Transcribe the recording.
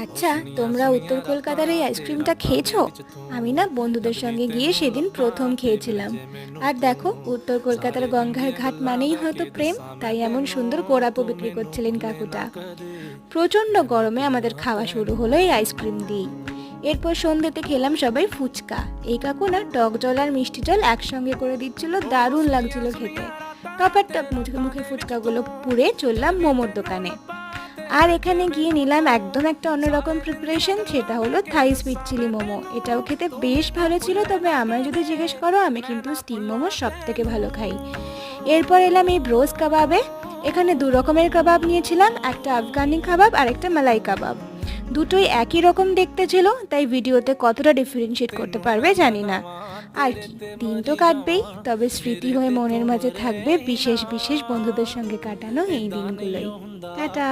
আচ্ছা, তোমরা উত্তর কলকাতার এই আইসক্রিমটা খেয়েছো? আমি না বন্ধুদের সঙ্গে গিয়ে সেদিন প্রথম খেয়েছিলাম। আর দেখো, উত্তর কলকাতার গঙ্গার ঘাট মানেই হয়তো প্রেম, তাই এমন সুন্দর গোড়াপো বিক্রি করছিলেন কাকুটা। প্রচণ্ড গরমে আমাদের খাওয়া শুরু হলো এই আইসক্রিম দিয়েই। এরপর সন্ধ্যেতে খেলাম সবাই ফুচকা। এই কাকু না টক জল আর মিষ্টি জল একসঙ্গে করে দিচ্ছিল, দারুণ লাগছিল খেতে। টপার টপ মুখে মুখে ফুচকাগুলো পুড়ে চললাম মোমোর দোকানে। আর এখানে গিয়ে নিলাম একদম একটা অন্যরকম প্রিপারেশন, সেটা হলো থাই সুইট চিলি মোমো। এটাও খেতে বেশ ভালো ছিল, তবে আমায় যদি জিজ্ঞেস করো আমি কিন্তু স্টিম মোমো সব থেকে ভালো খাই। এরপর এলাম এই ব্রোস কাবাবে। এখানে দু রকমের কাবাব নিয়েছিলাম, একটা আফগানি কাবাব আর একটা মালাই কাবাব। দুটোই একই রকম দেখতে ছিল, তাই ভিডিওতে কতটা ডিফারেন্সিয়েট করতে পারবে জানি না। আর কি, দিন তো কাটবেই, তবে স্মৃতি হয়ে মনের মাঝে থাকবে বিশেষ বিশেষ বন্ধুদের সঙ্গে কাটানো এই দিনগুলোই। টাটা।